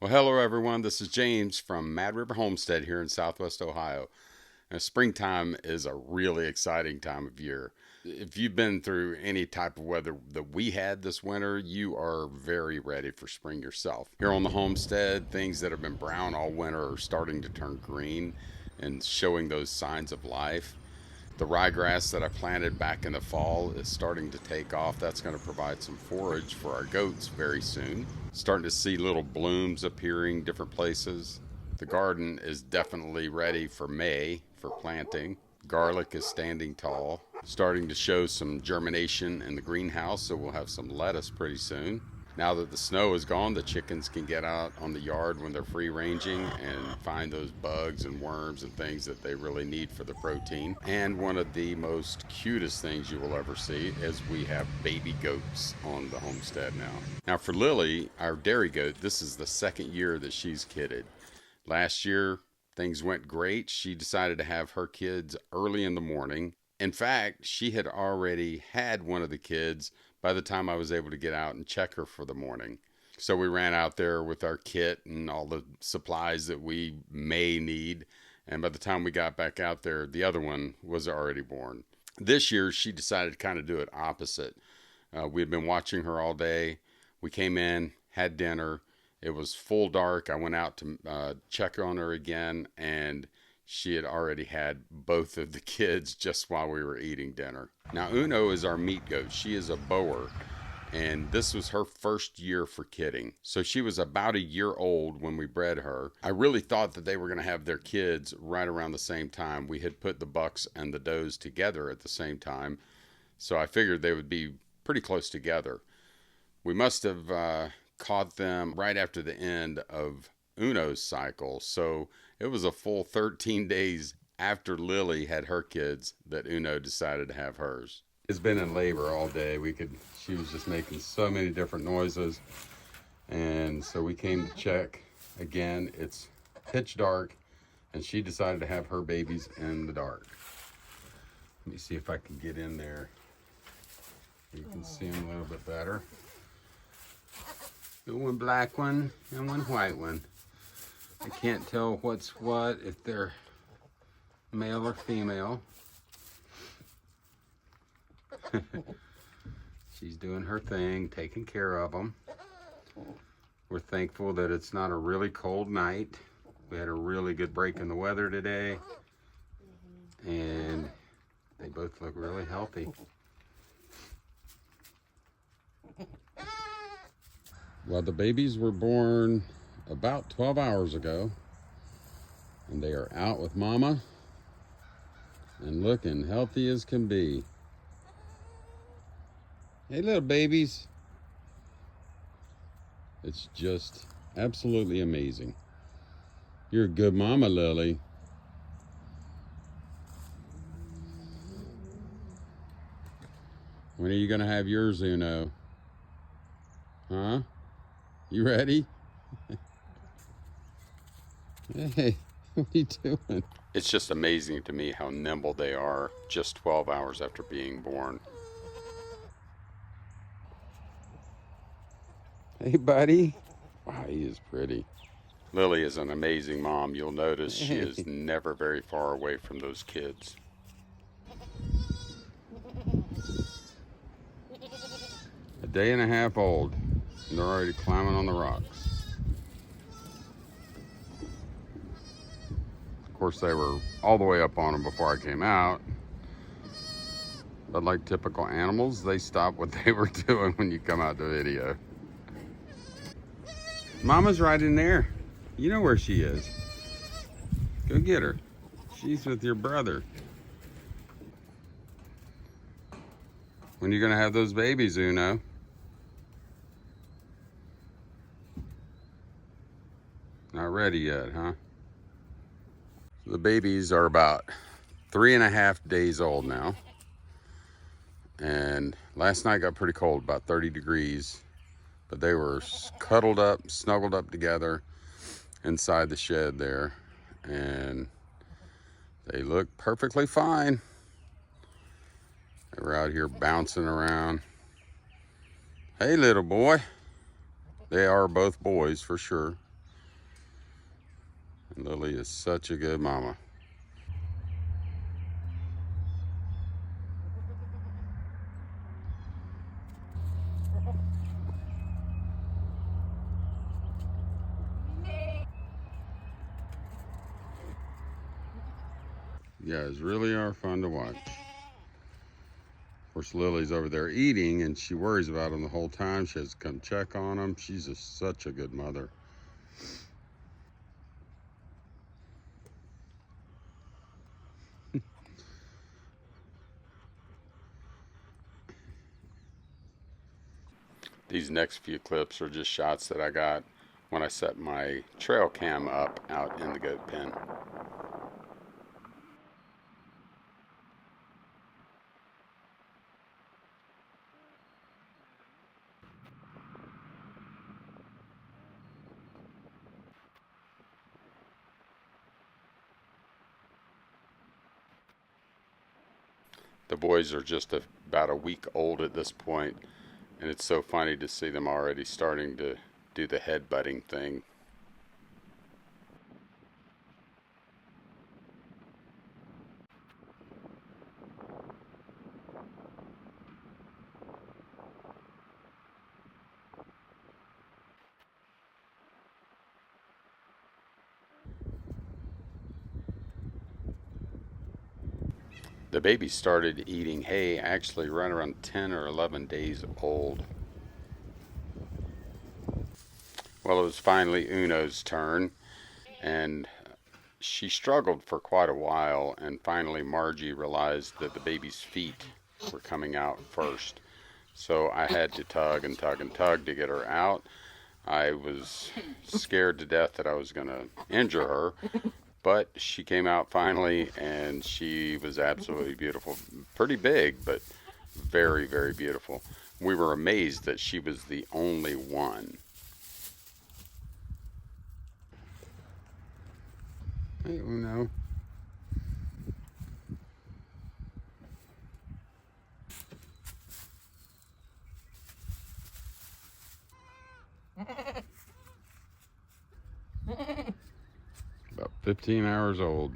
Well, hello everyone. This is James from Mad River Homestead here in Southwest Ohio. Now, springtime is a really exciting time of year. If you've been through any type of weather that we had this winter, you are very ready for spring yourself. Here on the homestead, things that have been brown all winter are starting to turn green and showing those signs of life. The ryegrass that I planted back in the fall is starting to take off. That's going to provide some forage for our goats very soon. Starting to see little blooms appearing different places. The garden is definitely ready for May for planting. Garlic is standing tall, starting to show some germination in the greenhouse, so we'll have some lettuce pretty soon. Now that the snow is gone, the chickens can get out on the yard when they're free ranging and find those bugs and worms and things that they really need for the protein. And one of the most cutest things you will ever see is we have baby goats on the homestead now. Now for Lily, our dairy goat, this is the second year that she's kidded. Last year, things went great. She decided to have her kids early in the morning. In fact, she had already had one of the kids by the time I was able to get out and check her for the morning. So we ran out there with our kit and all the supplies that we may need. And by the time we got back out there, the other one was already born. This year, she decided to kind of do it opposite. We had been watching her all day. We came in, had dinner. It was full dark. I went out to check on her again, and she had already had both of the kids just while we were eating dinner. Now, Uno is our meat goat. She is a Boer, and this was her first year for kidding. So she was about a year old when we bred her. I really thought that they were going to have their kids right around the same time. We had put the bucks and the does together at the same time, so I figured they would be pretty close together. We must have caught them right after the end of Uno's cycle, so it was a full 13 days after Lily had her kids that Uno decided to have hers. It's been in labor all day. She was just making so many different noises, and so we came to check again. It's pitch dark, and she decided to have her babies in the dark. Let me see if I can get in there. You can see them a little bit better. One black one and one white one. I can't tell what's what, if they're male or female. She's doing her thing, taking care of them. We're thankful that it's not a really cold night. We had a really good break in the weather today, and they both look really healthy. Well, the babies were born about 12 hours ago, and they are out with mama and looking healthy as can be. Hey, little babies. It's just absolutely amazing. You're a good mama, Lily. When are you gonna have yours, Uno? Huh? You ready? Hey, what are you doing? It's just amazing to me how nimble they are just 12 hours after being born. Hey, buddy. Wow, he is pretty. Lily is an amazing mom. You'll notice she is never very far away from those kids. A day and a half old, and they're already climbing on the rocks. Of course, they were all the way up on them before I came out. But like typical animals, they stop what they were doing when you come out the video. Mama's right in there. You know where she is. Go get her. She's with your brother. When are you gonna have those babies, Uno? Not ready yet, huh? The babies are about 3.5 days old now. And last night got pretty cold, about 30 degrees. But they were cuddled up, snuggled up together inside the shed there. And they look perfectly fine. They were out here bouncing around. Hey, little boy. They are both boys for sure. And Lily is such a good mama. You guys really are fun to watch. Of course, Lily's over there eating, and she worries about them the whole time. She has to come check on them. She's just such a good mother. These next few clips are just shots that I got when I set my trail cam up out in the goat pen. The boys are just about a week old at this point, and it's so funny to see them already starting to do the head butting thing. The baby started eating hay actually right around 10 or 11 days old. Well, it was finally Uno's turn, and she struggled for quite a while, and finally Margie realized that the baby's feet were coming out first. So I had to tug and tug and tug to get her out. I was scared to death that I was going to injure her, but she came out finally, and she was absolutely beautiful. Pretty big, but very, very beautiful. We were amazed that she was the only one. Hey, Uno. About 15 hours old.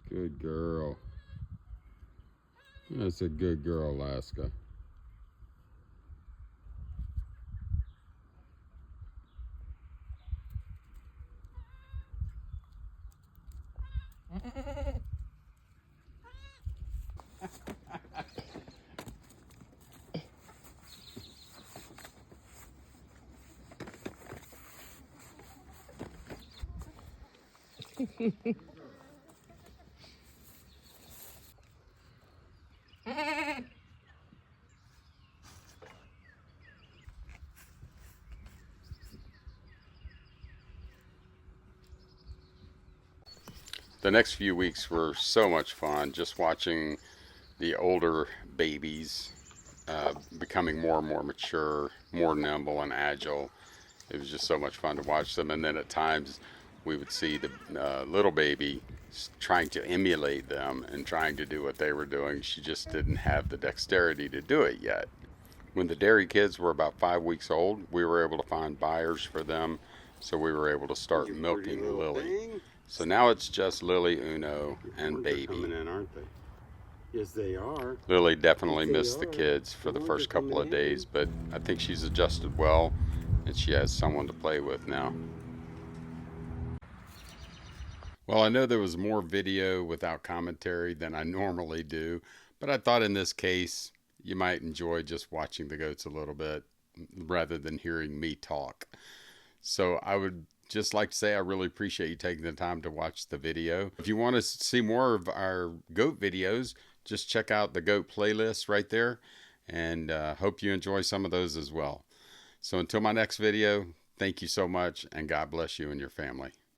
Good girl. That's a good girl, Alaska. The next few weeks were so much fun, just watching the older babies becoming more and more mature, more nimble and agile. It was just so much fun to watch them. And then at times we would see the little baby trying to emulate them and trying to do what they were doing. She just didn't have the dexterity to do it yet. When the dairy kids were about 5 weeks old, we were able to find buyers for them, so we were able to start milking Lily. So now it's just Lily, Uno, and baby. Coming in, aren't they? Yes, they are. Lily definitely missed the kids for the first couple of days, but I think she's adjusted well, and she has someone to play with now. Well, I know there was more video without commentary than I normally do, but I thought in this case you might enjoy just watching the goats a little bit rather than hearing me talk. So I would just like to say I really appreciate you taking the time to watch the video. If you want to see more of our goat videos, just check out the goat playlist right there, and hope you enjoy some of those as well. So until my next video, thank you so much, and God bless you and your family.